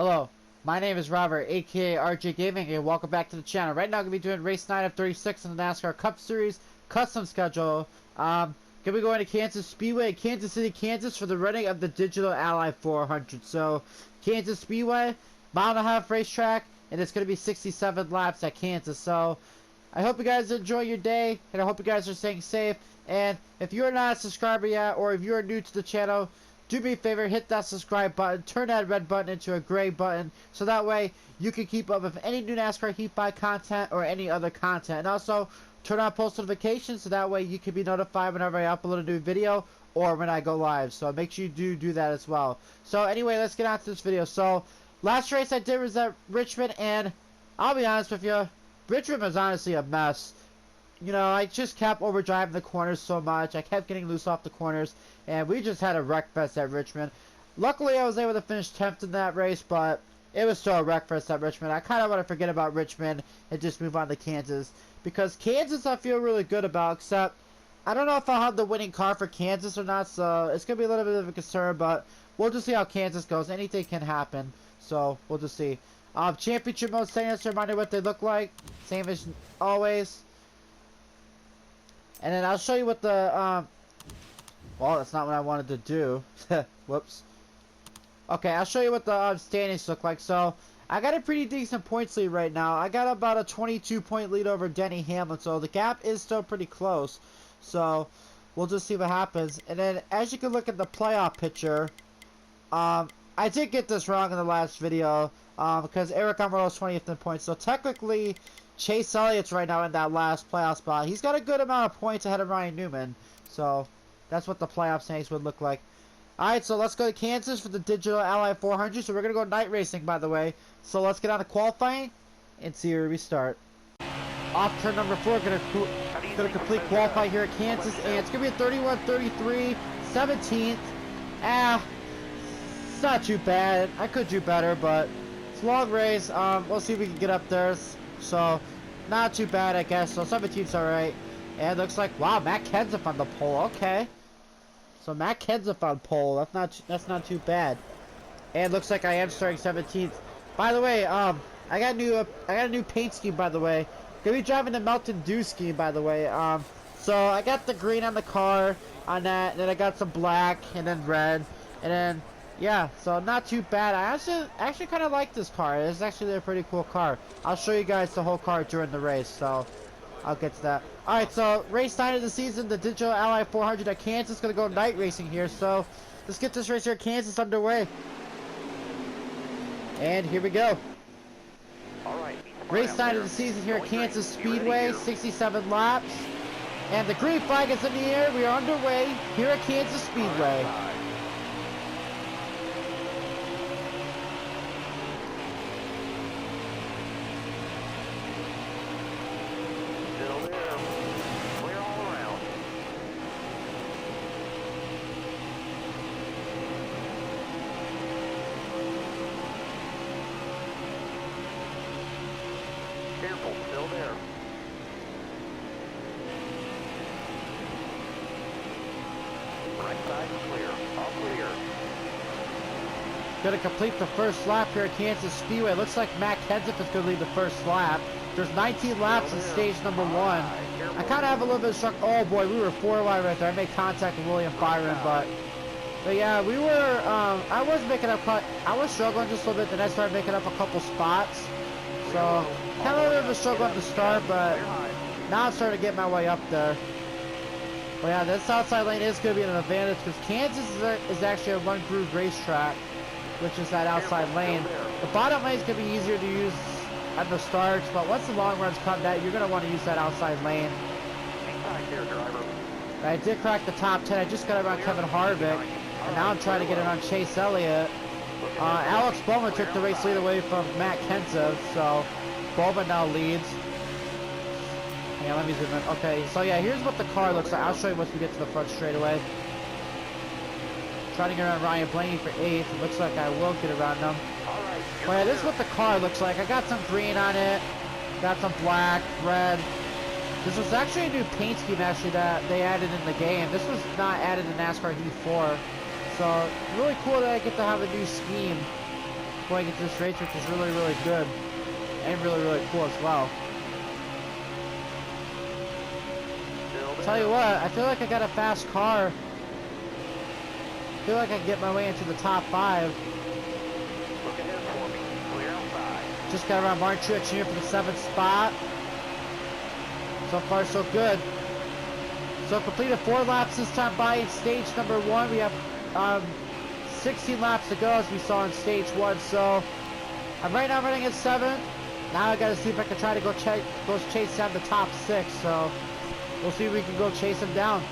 Hello, my name is Robert, aka RJ Gaming, and welcome back to the channel. Right now, I'm going to be doing race 9 of 36 in the NASCAR Cup Series custom schedule. Going to be going to Kansas Speedway, Kansas City, Kansas for the running of the Digital Ally 400. So, Kansas Speedway, mile-and-a-half racetrack, and it's going to be 67 laps at Kansas. So, I hope you guys enjoy your day, and I hope you guys are staying safe. And if you're not a subscriber yet, or if you're new to the channel, do me a favor, hit that subscribe button, turn that red button into a gray button, so that way you can keep up with any new NASCAR Heat 5 content or any other content. And also, turn on post notifications so that way you can be notified whenever I upload a new video or when I go live. So make sure you do that as well. So anyway, let's get on to this video. So, last race I did was at Richmond, and I'll be honest with you, Richmond was honestly a mess. You know, I just kept overdriving the corners so much. I kept getting loose off the corners, and we just had a wreck fest at Richmond. Luckily, I was able to finish 10th in that race, but it was still a wreck fest at Richmond. I kind of want to forget about Richmond and just move on to Kansas, because Kansas I feel really good about, except I don't know if I'll have the winning car for Kansas or not, so it's going to be a little bit of a concern, but we'll just see how Kansas goes. Anything can happen, so we'll just see. Championship mode settings, reminder what they look like, same as always. And then I'll show you what the, well, that's not what I wanted to do. Whoops. Okay, I'll show you what the standings look like. So, I got a pretty decent points lead right now. I got about a 22-point lead over Denny Hamlin, so the gap is still pretty close. So, we'll just see what happens. And then, as you can look at the playoff picture, I did get this wrong in the last video, because Eric Almirola is 20th in points. So, technically, Chase Elliott's right now in that last playoff spot. He's got a good amount of points ahead of Ryan Newman. So, that's what the playoff standings would look like. Alright, so let's go to Kansas for the Digital Ally 400. So, we're going to go night racing, by the way. So, let's get on to qualifying and see where we start. Off turn number 4, going to complete qualify here at Kansas. And it's going to be a 31-33, 17th. It's not too bad. I could do better, but it's a long race. We'll see if we can get up there. So, not too bad, I guess. So, 17th's alright. And it looks like, wow, Matt Kenseth on the pole. Okay. So, Matt Kenseth on pole. That's not too bad. And it looks like I am starting 17th. By the way, I got a new paint scheme, by the way. Gonna be driving the Mountain Dew scheme, by the way. So, I got the green on the car on that. And then I got some black and then red. And then, yeah, so not too bad. I actually kind of like this car. It's actually a pretty cool car. I'll show you guys the whole car during the race, so I'll get to that. Alright, so race 9 of the season, the Digital Ally 400 at Kansas. Going to go night racing here, so let's get this race here at Kansas underway. And here we go. Race 9 of the season here at Kansas Speedway, 67 laps. And the green flag is in the air. We are underway here at Kansas Speedway. Careful, still there. Right side clear. All clear. Going to complete the first lap here at Kansas Speedway. Looks like Matt Kenseth is going to lead the first lap. There's 19 laps in stage number 1. I kind of have a little bit of struck. Oh boy, we were 4 wide right there. I made contact with William Byron, but yeah, we were. I was making up. I was struggling just a little bit. Then I started making up a couple spots. So, kind of a little bit of a struggle at the start, but now I'm starting to get my way up there. But yeah, this outside lane is going to be an advantage because Kansas is actually a one-groove racetrack, which is that outside lane. The bottom lane is going to be easier to use at the starts, but once the long runs come down, you're going to want to use that outside lane. I did crack the top 10. I just got around Kevin Harvick, and now I'm trying to get around Chase Elliott. Alex Bowman took the race lead away from Matt Kenseth, so Bowman now leads. Yeah, let me zoom in. Okay, so yeah, here's what the car looks like. I'll show you once we get to the front straightaway. Trying to get around Ryan Blaney for 8th. Looks like I will get around him. But yeah, this is what the car looks like. I got some green on it, got some black, red. This was actually a new paint scheme actually that they added in the game. This was not added in NASCAR Heat 4. So, really cool that I get to have a new scheme. going into this race, which is really, really good. And really, really cool as well. Tell you what, I feel like I got a fast car. I feel like I can get my way into the top 5. Look ahead for me. Clear outside. Just got around Martin Truex Jr. for the 7th spot. So far, so good. So completed 4 laps this time by in stage number 1. We have 16 laps to go as we saw in stage 1. So I'm right now running at 7th. Now I gotta see if I can try to go chase down the top 6. So we'll see if we can go chase him down.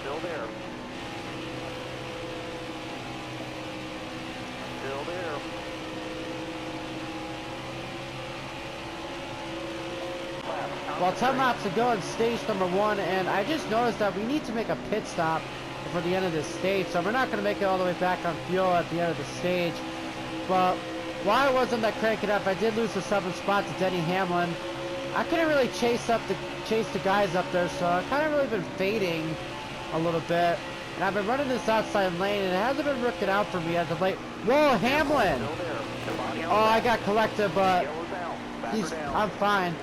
Still there. Still there. Well, 10 laps to go in stage number 1, and I just noticed that we need to make a pit stop before the end of this stage, so we're not going to make it all the way back on fuel at the end of the stage. But while I was in that crank it up, I did lose the 7th spot to Denny Hamlin. I couldn't really chase the guys up there, so I've kind of really been fading a little bit. And I've been running this outside lane, and it hasn't been working out for me as of late. Whoa, Hamlin! Oh, I got collected, but I'm fine.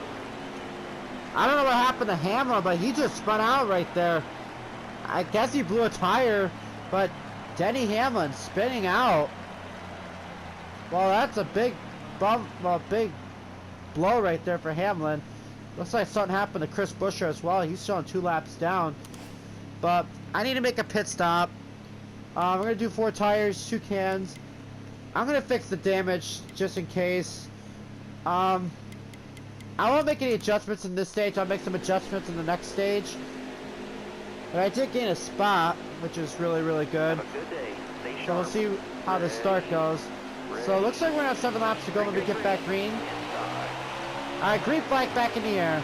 I don't know what happened to Hamlin, but he just spun out right there. I guess he blew a tire, but Denny Hamlin spinning out. Well, that's a big bump, well, big blow right there for Hamlin. Looks like something happened to Chris Buescher as well. He's showing 2 laps down. But I need to make a pit stop. We're going to do 4 tires, 2 cans. I'm going to fix the damage just in case. I won't make any adjustments in this stage. I'll make some adjustments in the next stage. But I did gain a spot, which is really, really good. So we'll see how the start goes. So it looks like we're going to have 7 laps to go when we get back green. Alright, green flag back in the air.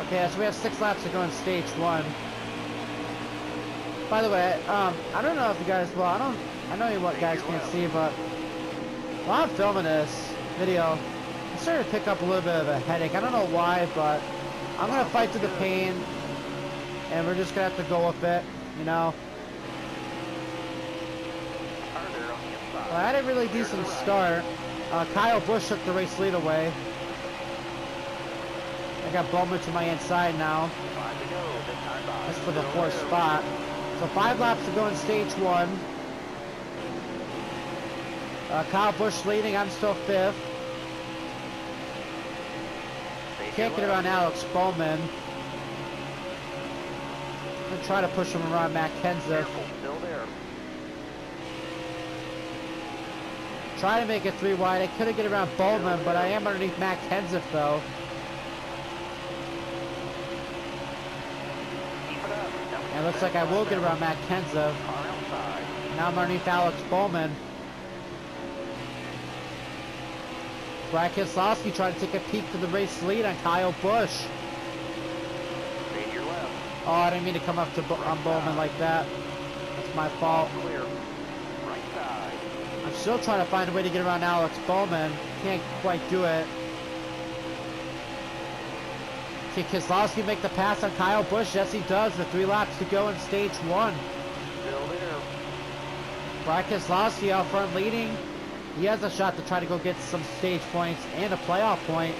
Okay, so we have 6 laps to go in stage 1. By the way, I don't know if you guys, well, I know you guys can't see, but while I'm filming this video, I'm starting to pick up a little bit of a headache. I don't know why, but I'm going to fight through the pain, and we're just going to have to go with it, you know. Well, I had a really decent start. Kyle Busch took the race lead away. I got Bowman to my inside now. That's for the 4th spot. So 5 laps to go in stage 1. Kyle Busch leading, I'm still 5th. Can't get around Alex Bowman. I'm going to try to push him around Matt Kenseth. Try to make it 3 wide. I couldn't get around Bowman, but I am underneath Matt Kenseth though. And it looks like I will get around Matt Kenseth. Now I'm underneath Alex Bowman. Brad Keselowski trying to take a peek to the race lead on Kyle Busch. Stay your left. Oh, I didn't mean to come up to on Bowman like that. That's my fault. Clear. Right side. I'm still trying to find a way to get around Alex Bowman. Can't quite do it. Can Keselowski make the pass on Kyle Busch? Yes, he does. With 3 laps to go in stage 1. Still there. Brad Keselowski out front leading. He has a shot to try to go get some stage points and a playoff point.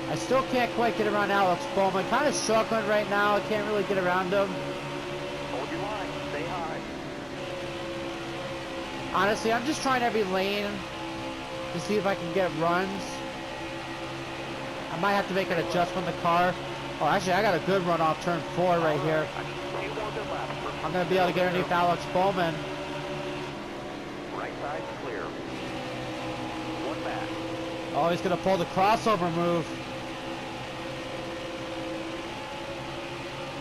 I still can't quite get around Alex Bowman. Kind of struggling right now. I can't really get around him. Hold your line. Stay high. Honestly, I'm just trying every lane to see if I can get runs. I might have to make an adjustment in the car. Oh, actually, I got a good run off turn 4 right here. I need a few more good laps. I'm going to be able to get underneath Alex Bowman. Right side's clear. 1 back. Oh, he's going to pull the crossover move.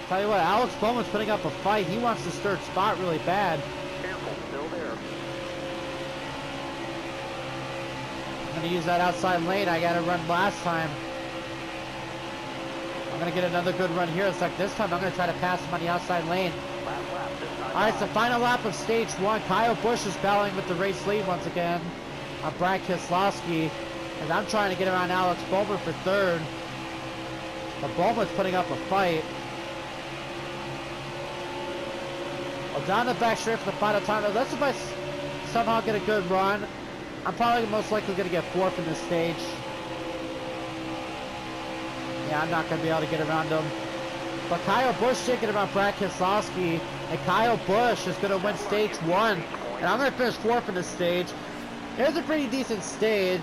Tell you what, Alex Bowman's putting up a fight. He wants this 3rd spot really bad. Careful. Still there. I'm going to use that outside lane I got to run last time. I'm going to get another good run here. It's like this time I'm going to try to pass him on the outside lane. Last lap. This time. Alright, it's the final lap of stage 1. Kyle Busch is battling with the race lead once again on Brad Keselowski. And I'm trying to get around Alex Bowman for 3rd. But Bowman's putting up a fight. Well, down the back straight for the final time. Let's see if I somehow get a good run. I'm probably most likely going to get 4th in this stage. Yeah, I'm not going to be able to get around him. But Kyle Busch did get around Brad Keselowski. And Kyle Busch is going to win stage 1. And I'm going to finish 4th in this stage. It's a pretty decent stage.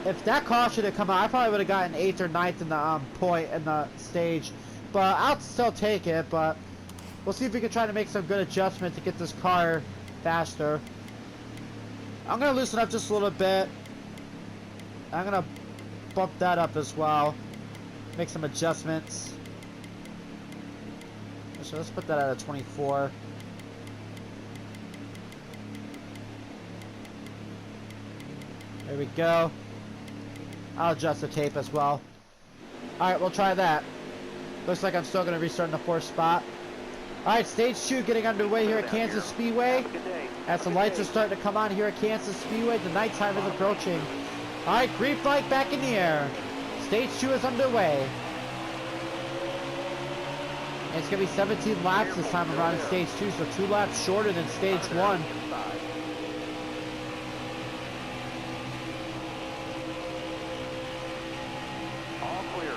If that caution had come out, I probably would have gotten 8th or 9th in the point in the stage. But I'll still take it. But we'll see if we can try to make some good adjustment to get this car faster. I'm going to loosen up just a little bit. I'm going to bump that up as well. Make some adjustments. So let's put that at a 24. There we go. I'll adjust the tape as well. Alright, we'll try that. Looks like I'm still going to restart in the 4th spot. Alright, stage 2 getting underway here at Kansas Speedway. As the lights are starting to come on here at Kansas Speedway, the nighttime is approaching. Alright, green flag back in the air. Stage 2 is underway. And it's going to be 17 laps this time around in stage 2, so 2 laps shorter than stage 1. All clear.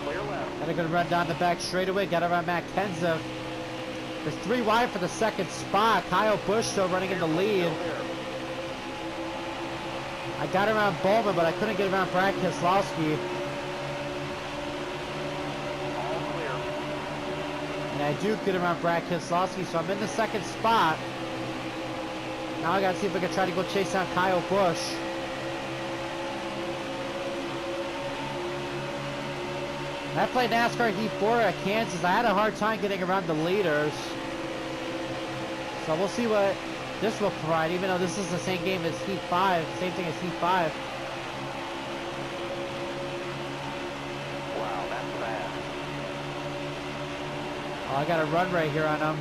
Clear left. And they're going to run down the back straightaway. Got around Matt Kenseth. There's 3 wide for the 2nd spot. Kyle Busch still running in the lead. I got around Bowman, but I couldn't get around Brad Keselowski. All clear. And I do get around Brad Keselowski, so I'm in the 2nd spot. Now I gotta see if I can try to go chase down Kyle Busch. When I played NASCAR Heat 4 at Kansas, I had a hard time getting around the leaders. So we'll see what this will provide, even though this is the same game as Heat 5. Same thing as Heat 5. Wow, that's fast. Oh, I got a run right here on him.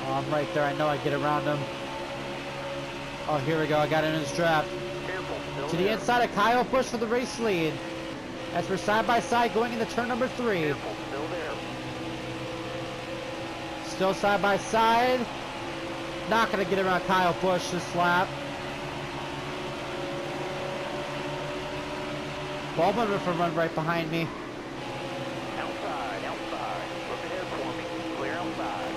Oh, I'm right there. I know I get around him. Oh, here we go. I got in his draft. Careful. Still To the there. inside of Kyle Busch for the race lead. As we're side by side going into turn number 3. Careful. Still there. Still side by side. Not going to get around Kyle Busch this lap. Bowman with a run right behind me. Outside. Outside. Look ahead for me. Clear outside.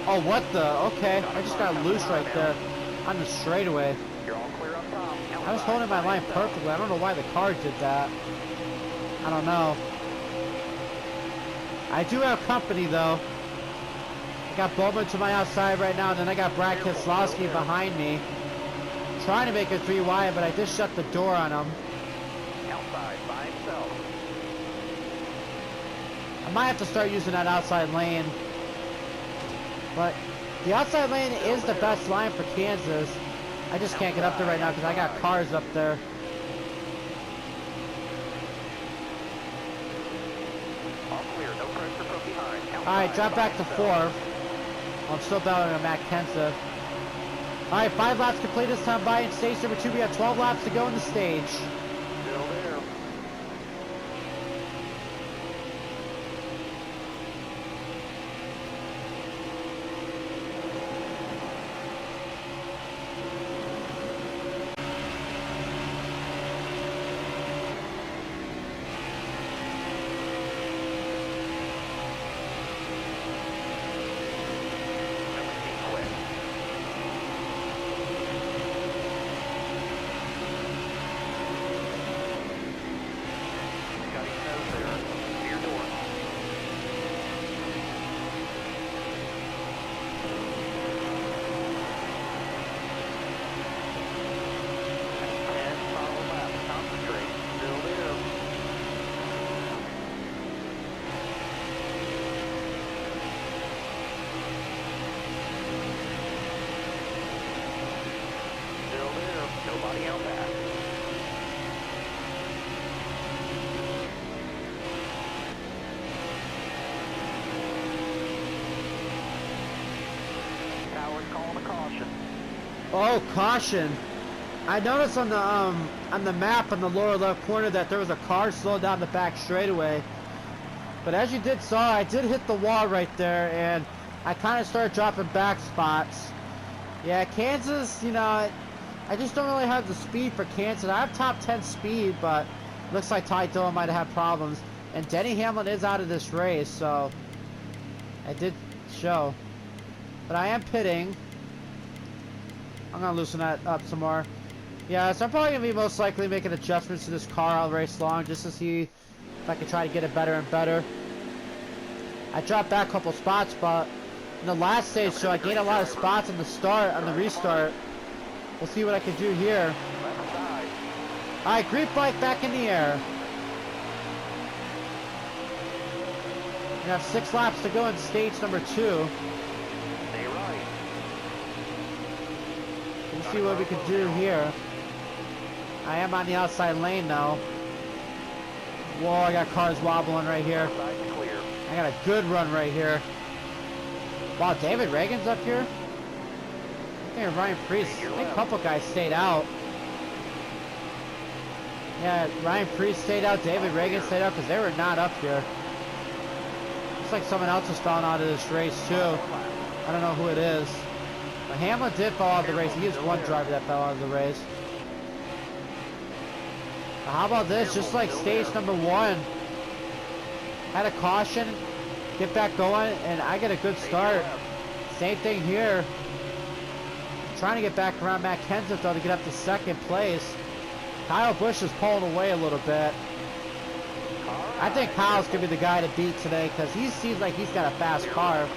Oh, what the? Okay, I just got loose right there on the straightaway. You're all clear up top. I was holding my line perfectly. I don't know why the car did that. I don't know. I do have company though. Got Bowman to my outside right now, and then I got Brad Keselowski behind me. Trying to make it 3 wide, but I just shut the door on him. Outside by himself. I might have to start using that outside lane. But the outside lane is the best line for Kansas. I just can't get up there right now because I got cars up there. All clear, no pressure from behind. Alright, drop back to 4. I'm still battling on Matt Kenseth. Alright, 5 laps complete this time by in stage number 2. We got 12 laps to go in the stage. Still there. Nobody out back. Tower's calling a caution. Oh, caution. I noticed on the map on the lower left corner that there was a car slowed down the back straightaway. But as you saw, I did hit the wall right there, and I kind of started dropping back spots. Yeah, Kansas, you know, I just don't really have the speed for Kansas. I have top 10 speed, but looks like Ty Dillon might have had problems. And Denny Hamlin is out of this race, so I did show. But I am pitting. I'm going to loosen that up some more. Yeah, so I'm probably going to be most likely making adjustments to this car all race long just to see if I can try to get it better and better. I dropped back a couple spots, but in the last stage, so I gained a lot of spots on the start, on the restart. We'll see what I can do here. Alright, green flag back in the air. We have 6 laps to go in stage number 2. Stay right. We'll see what we can do here. I am on the outside lane now. Whoa, I got cars wobbling right here. I got a good run right here. Wow, David Reagan's up here? I think Ryan Preece, I think a couple guys stayed out. Yeah, Ryan Preece stayed out, David Reagan stayed out because they were not up here. Looks like someone else is falling out of this race too. I don't know who it is. But Hamlin did fall out of the race. He is one driver that fell out of the race. Now how about this? Just like stage number 1. Had a caution, get back going, and I get a good start. Same thing here. Trying to get back around Matt Kenseth though to get up to 2nd place. Kyle Busch is pulling away a little bit. I think Kyle's going to be the guy to beat today because he seems like he's got a fast car.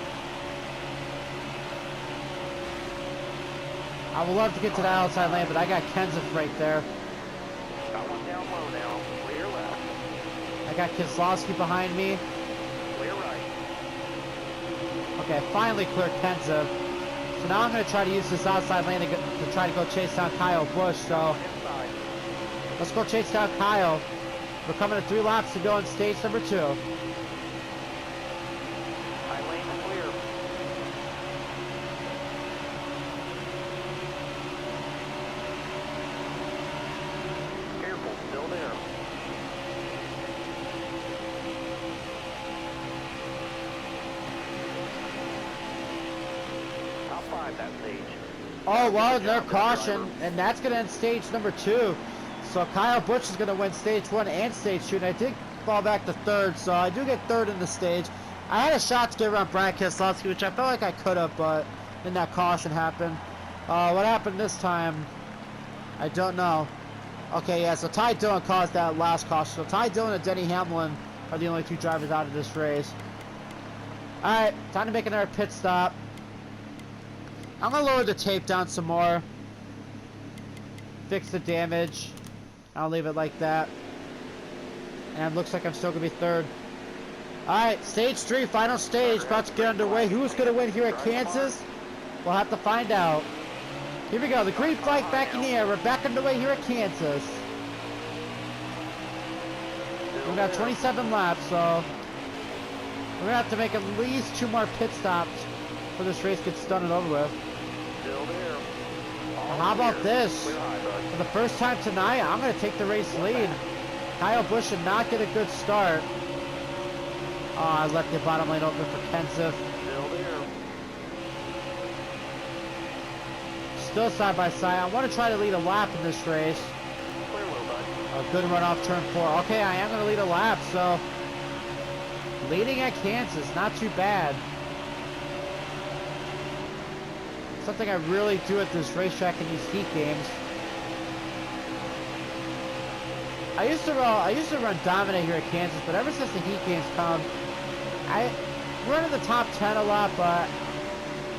I would love to get to that outside lane, but I got Kenseth right there. Got one down low now. Clear left. I got Keselowski behind me. Clear right. Okay, finally cleared Kenseth. So now I'm going to try to use this outside lane to try to go chase down Kyle Busch. So Inside. let's go chase down Kyle. We're coming to 3 laps to go in stage number 2. High lane clear. Careful, still there. Top 5 that stage. Oh, well, their caution, and that's going to end stage number 2. So Kyle Busch is going to win stage 1 and stage 2, and I did fall back to 3rd, so I do get 3rd in the stage. I had a shot to get around Brad Keselowski, which I felt like I could have, but then that caution happened. What happened this time? I don't know. Okay, yeah, so Ty Dillon caused that last caution. So Ty Dillon and Denny Hamlin are the only 2 drivers out of this race. Alright, time to make another pit stop. I'm gonna lower the tape down some more. Fix the damage. I'll leave it like that. And it looks like I'm still gonna be third. Alright, stage 3, final stage, about to get underway. Who's gonna win here at Kansas? We'll have to find out. Here we go, the green flag back in the air. We're back underway here at Kansas. We're gonna have 27 laps, so we're gonna have to make at least 2 more pit stops before this race gets done and over with. And how about this? For the first time tonight, I'm gonna take the race lead. Kyle Busch did not get a good start. Oh, I left the bottom lane open for Kenseth. Still side by side. I want to try to lead a lap in this race. A good run off turn 4. Okay, I am going to lead a lap, so leading at Kansas, not too bad. Something I really do at this racetrack in these heat games. I used to run dominate here at Kansas, but ever since the heat games come, I run in the top 10 a lot, but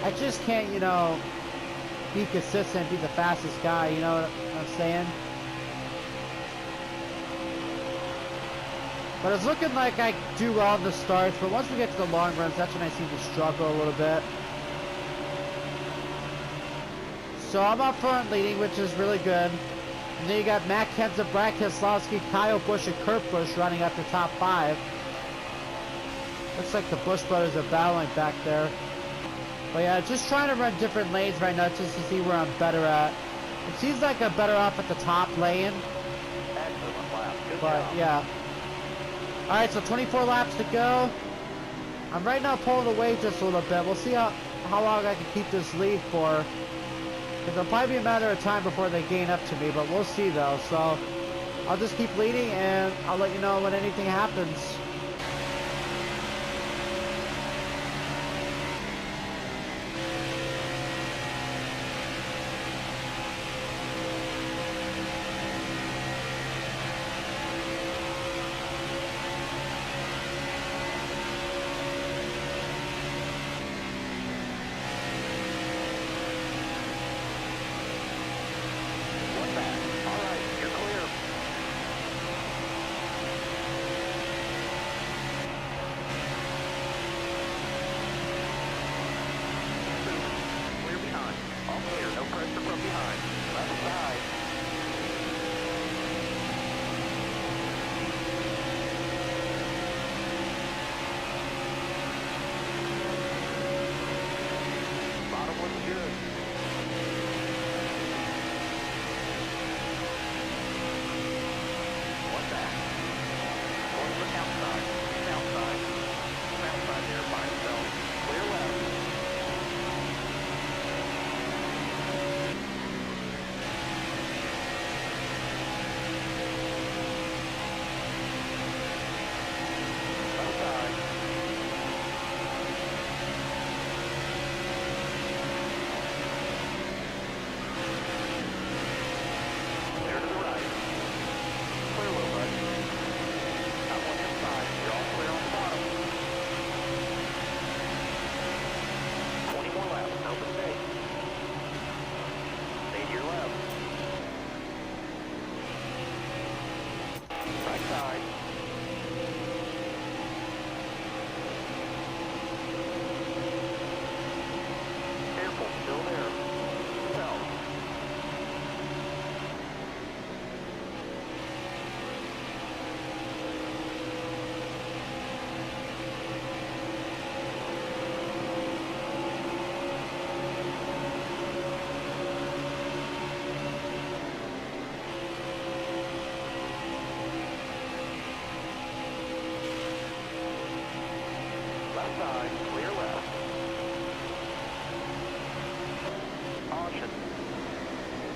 I just can't, you know, be consistent, be the fastest guy, you know what I'm saying? But it's looking like I do well in the starts, but once we get to the long runs, that's when I seem to struggle a little bit. So I'm up front leading, which is really good. And then you got Matt Kenseth, Brad Keselowski, Kyle Busch, and Kurt Busch running up the top 5. Looks like the Busch brothers are battling back there. But yeah, just trying to run different lanes right now just to see where I'm better at. It seems like I'm better off at the top lane. But yeah. Alright, so 24 laps to go. I'm right now pulling away just a little bit. We'll see how long I can keep this lead for. It'll probably be a matter of time before they gain up to me, but we'll see though. So I'll just keep leading and I'll let you know when anything happens.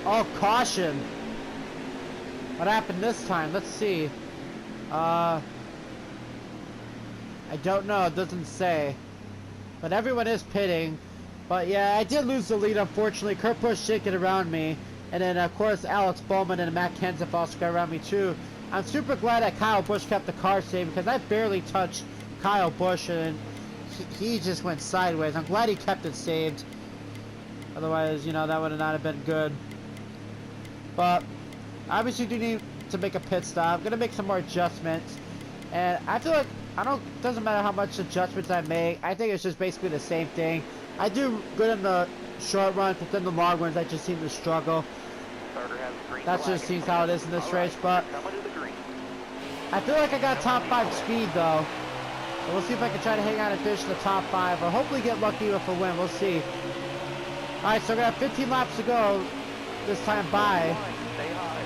Oh, caution. What happened this time? Let's see. I don't know. It doesn't say. But everyone is pitting. But yeah, I did lose the lead, unfortunately. Kurt Busch did get around me. And then, of course, Alex Bowman and Matt Kenseth also got around me, too. I'm super glad that Kyle Busch kept the car safe because I barely touched Kyle Busch. And he just went sideways. I'm glad he kept it saved. Otherwise, you know, that would not have been good. But obviously, do need to make a pit stop. I'm gonna make some more adjustments, and I feel like doesn't matter how much adjustments I make. I think it's just basically the same thing. I do good in the short runs, but then the long runs I just seem to struggle. That just seems how it is in this race. But I feel like I got top 5 speed though. So we'll see if I can try to hang on and finish in the top 5, or hopefully get lucky with a win. We'll see. All right, so we're gonna have 15 laps to go this time by,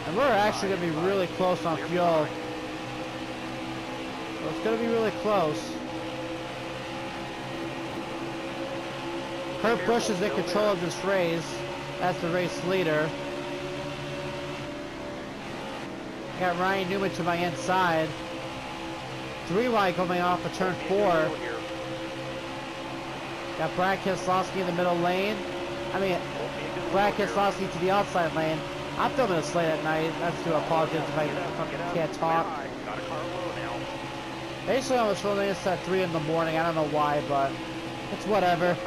and we're actually gonna be really close on fuel. So it's gonna be really close. Kurt Busch is in control of this race. That's the race leader. Got Ryan Newman to my inside. 3 wide coming off of turn 4. Got Brad Keselowski in the middle lane. Brad Keselowski to the outside lane. I'm filming this late at night. That's to apologize if I can't talk. Basically, I was filming this at 3 in the morning. I don't know why, but it's whatever.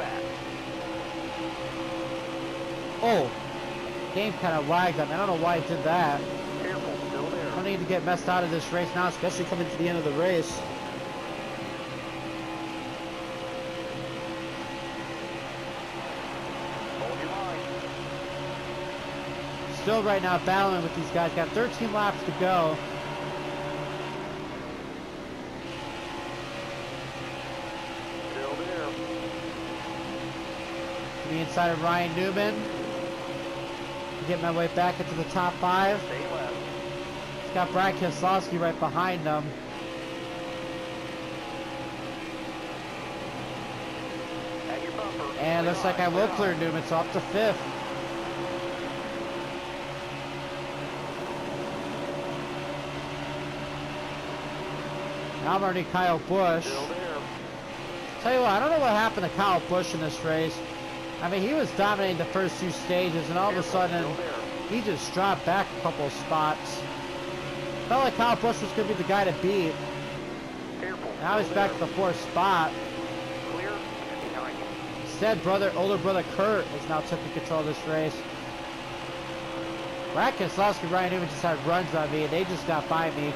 Oh, game kind of lagged on me. I don't know why it did that. I don't need to get messed out of this race now, especially coming to the end of the race. Still right now battling with these guys. Got 13 laps to go. Still there. The inside of Ryan Newman. Get my way back into the top 5. Stay left. It's got Brad Keselowski right behind them. At your bumper. And looks like I will clear Newman, so up to 5th. Now I'm already Kyle Busch. Still there. Tell you what, I don't know what happened to Kyle Busch in this race. I mean, he was dominating the first 2 stages, and all of a sudden, he just dropped back a couple of spots. Felt like Kyle Busch was going to be the guy to beat. Careful. Now he's back to the 4th spot. Clear and behind you. Instead, older brother Kurt is now taking control of this race. Brad Keselowski and Ryan Newman just had runs on me, and they just got by me.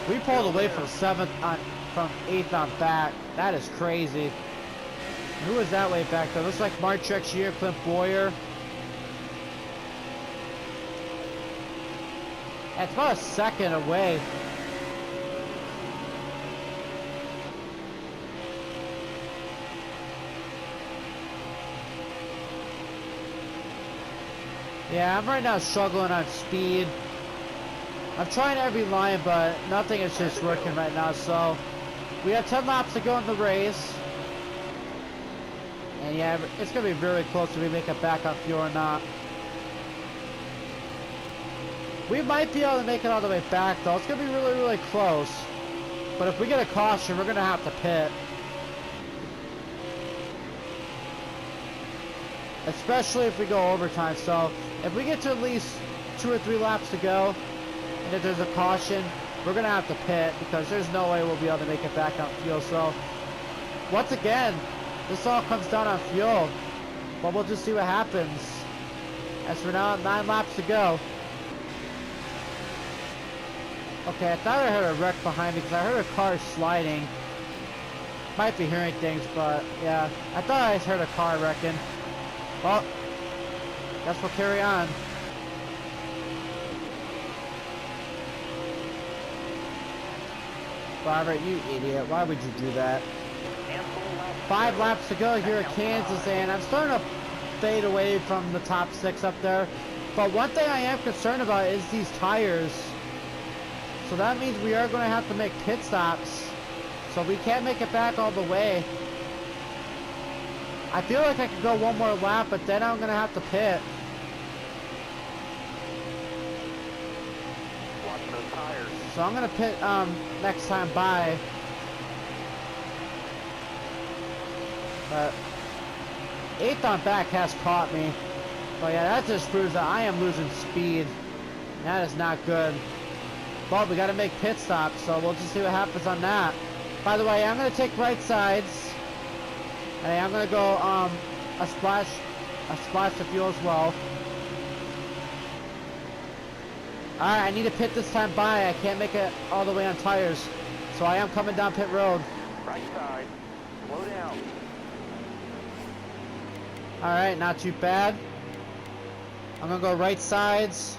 We pulled away from 8th on back. That is crazy. Who was that way back there? Looks like Mark Trexier, Clint Boyer. It's about a second away. Yeah, I'm right now struggling on speed. I'm trying every line, but nothing is just working right now. So we have 10 laps to go in the race. And yeah, it's going to be really close if we make it back on fuel or not. We might be able to make it all the way back, though. It's going to be really, really close. But if we get a caution, we're going to have to pit. Especially if we go overtime. So if we get to at least 2 or 3 laps to go, and if there's a caution, we're going to have to pit, because there's no way we'll be able to make it back on fuel. So once again, this all comes down on fuel, but we'll just see what happens. As for now, 9 laps to go. Okay, I thought I heard a wreck behind me because I heard a car sliding. Might be hearing things, but yeah, I thought I heard a car wrecking. Well, guess we'll carry on. Robert, you idiot, why would you do that? 5 laps to go here at Kansas, and I'm starting to fade away from the top 6 up there. But one thing I am concerned about is these tires. So that means we are going to have to make pit stops. So we can't make it back all the way. I feel like I could go 1 more lap, but then I'm going to have to pit. Watch those tires. So I'm going to pit next time by. But 8th on back has caught me. But yeah, that just proves that I am losing speed. That is not good. But we got to make pit stops, so we'll just see what happens on that. By the way, I'm going to take right sides. Hey, I'm gonna go a splash of fuel as well. Alright, I need to pit this time by. I can't make it all the way on tires. So I am coming down pit road. Right side. Slow down. Alright, not too bad. I'm gonna go right sides.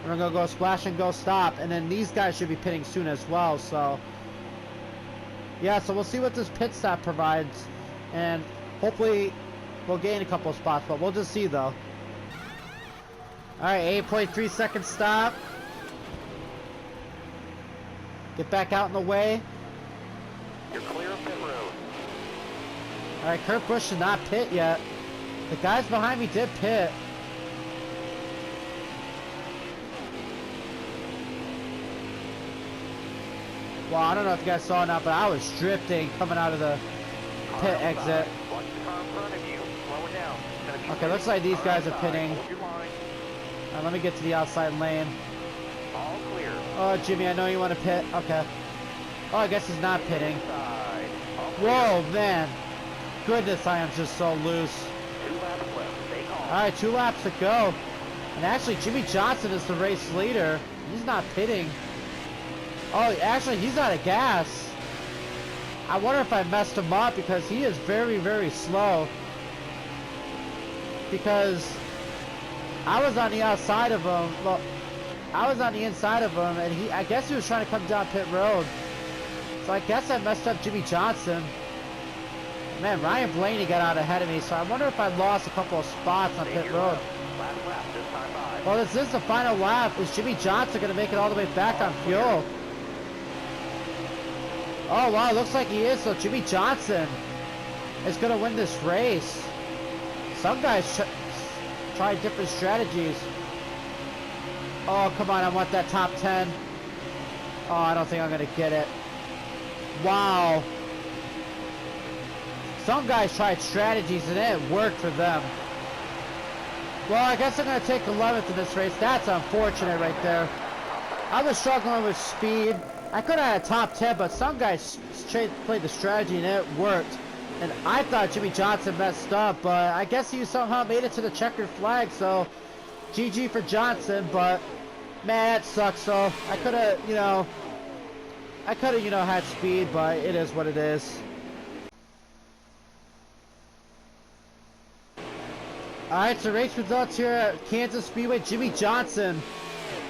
We're gonna go splash and go stop. And then these guys should be pitting soon as well, so yeah, so we'll see what this pit stop provides. And hopefully we'll gain a couple of spots, but we'll just see though. Alright, 8.3 second stop. Get back out in the way. You're clear of pit road. Alright, Kurt Busch should not pit yet. The guys behind me did pit. Well, I don't know if you guys saw it or not, but I was drifting coming out of the pit exit. Watch the car in front of you. Slow it down. It's gonna be Okay, looks like these guys are pitting. Hold your line. Alright, let me get to the outside lane. All clear. Oh, Jimmy, I know you want to pit. Okay. Oh, I guess he's not pitting. Inside. All clear. Whoa, man. Goodness, I am just so loose. 2 laps left. Stay calm. Alright, 2 laps to go. And actually, Jimmy Johnson is the race leader. He's not pitting. Oh, actually, he's out of gas. I wonder if I messed him up because he is very, very slow. Because I was on the outside of him. Well, I was on the inside of him, and I guess he was trying to come down pit road. So I guess I messed up Jimmy Johnson. Man, Ryan Blaney got out ahead of me, so I wonder if I lost a couple of spots on pit road. Last lap this time by. Well, this is the final lap. Is Jimmy Johnson going to make it all the way back on fuel? Oh, wow, looks like he is. So Jimmy Johnson is going to win this race. Some guys try different strategies. Oh, come on, I want that top 10. Oh, I don't think I'm going to get it. Wow. Some guys tried strategies and it worked for them. Well, I guess I'm going to take 11th in this race. That's unfortunate right there. I was struggling with speed. I could have had a top 10, but some guys played the strategy and it worked. And I thought Jimmy Johnson messed up, but I guess he somehow made it to the checkered flag, so GG for Johnson, but man, that sucks. So I could have, had speed, but it is what it is. Alright, so race results here at Kansas Speedway. Jimmy Johnson,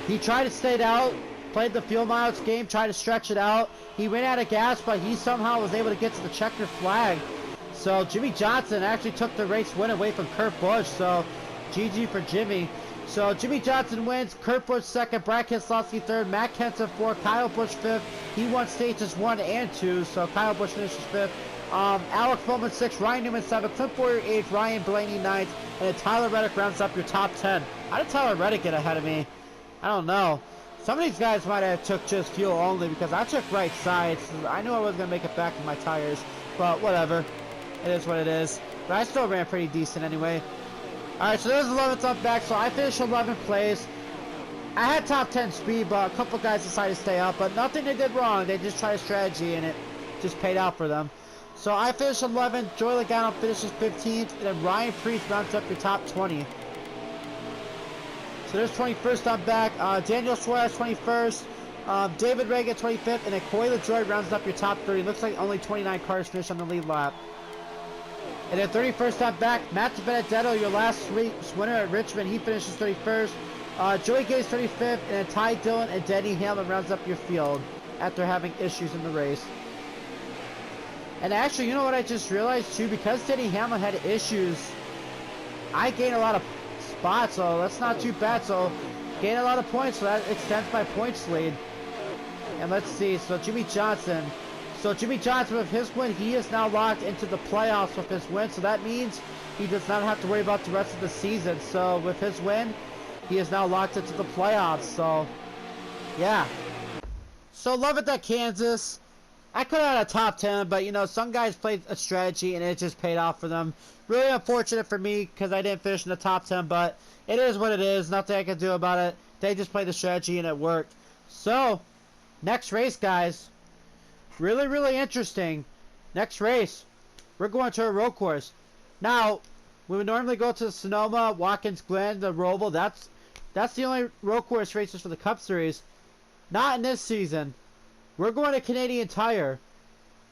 he tried to stay out, played the fuel mileage game, tried to stretch it out. He ran out of gas, but he somehow was able to get to the checkered flag. So Jimmy Johnson actually took the race win away from Kurt Busch, so GG for Jimmy. So Jimmy Johnson wins, Kurt Busch second, Brad Keselowski third, Matt Kenseth fourth, Kyle Busch fifth. He won stages 1 and 2, so Kyle Busch finishes fifth. Alex Bowman 6th, Ryan Newman 7th, Clint Boyer 8th, Ryan Blaney 9th, and then Tyler Reddick rounds up your top 10. How did Tyler Reddick get ahead of me? I don't know. Some of these guys might have took just fuel only because I took right sides. I knew I wasn't going to make it back in my tires, but whatever. It is what it is. But I still ran pretty decent anyway. Alright, so there's 11th up back, so I finished 11th place. I had top 10 speed, but a couple guys decided to stay up, but nothing they did wrong. They just tried a strategy, and it just paid out for them. So I finished 11th, Joey Logano finishes 15th, and then Ryan Preece rounds up your top 20. So there's 21st on back, Daniel Suarez 21st, David Reagan 25th, and then Corey LaJoie rounds up your top 30. Looks like only 29 cars finished on the lead lap. And then 31st on back, Matt Benedetto, your last winner at Richmond, he finishes 31st. Joey Gay's 35th, and then Ty Dillon and Denny Hamlin rounds up your field after having issues in the race. And actually, you know what I just realized too? Because Denny Hamlin had issues, I gained a lot of spots, so that's not too bad. So, gain a lot of points, so that extends my points lead. And let's see, so Jimmy Johnson. So Jimmy Johnson, with his win, he is now locked into the playoffs with his win. So that means he does not have to worry about the rest of the season. So with his win, he is now locked into the playoffs. So, yeah. So 11th at Kansas. I could have had a top 10, but, some guys played a strategy, and it just paid off for them. Really unfortunate for me because I didn't finish in the top 10, but it is what it is. Nothing I can do about it. They just played the strategy, and it worked. So, next race, guys. Really, really interesting. Next race. we're going to a road course. Now, we would normally go to Sonoma, Watkins Glen, the Roval. That's the only road course races for the Cup Series. Not in this season. We're going to Canadian Tire.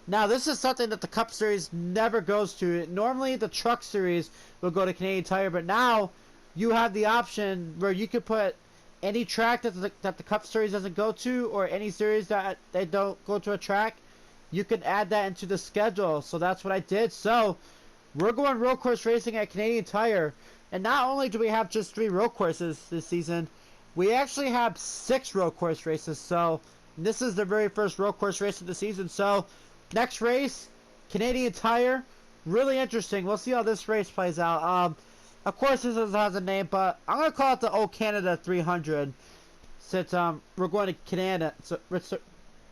Now, this is something that the Cup Series never goes to. Normally, the Truck Series will go to Canadian Tire, but now you have the option where you could put any track that the Cup Series doesn't go to, or any series that they don't go to a track. You can add that into the schedule. So that's what I did. So we're going road course racing at Canadian Tire. And not only do we have just 3 road courses this season, we actually have 6 road course races. So this is the very first road course race of the season. So next race, Canadian Tire. Really interesting. We'll see how this race plays out. Of course, this has a name, but I'm going to call it the O Canada 300 since we're going to Canada.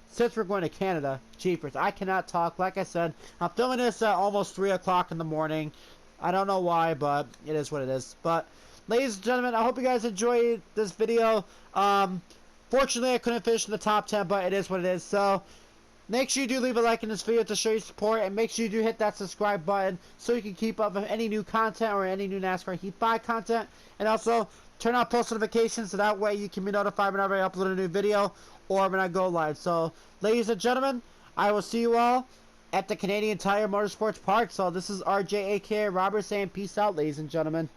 Since we're going to Canada, jeepers, I cannot talk. Like I said, I'm filming this at almost 3 o'clock in the morning. I don't know why, but it is what it is. But, ladies and gentlemen, I hope you guys enjoyed this video. Fortunately, I couldn't finish in the top 10, but it is what it is. So, make sure you do leave a like in this video to show your support, and make sure you do hit that subscribe button so you can keep up with any new content or any new NASCAR Heat 5 content. And also, turn on post notifications so that way you can be notified whenever I upload a new video or when I go live. So, ladies and gentlemen, I will see you all at the Canadian Tire Motorsports Park. So, this is RJ, aka Robert, saying peace out, ladies and gentlemen.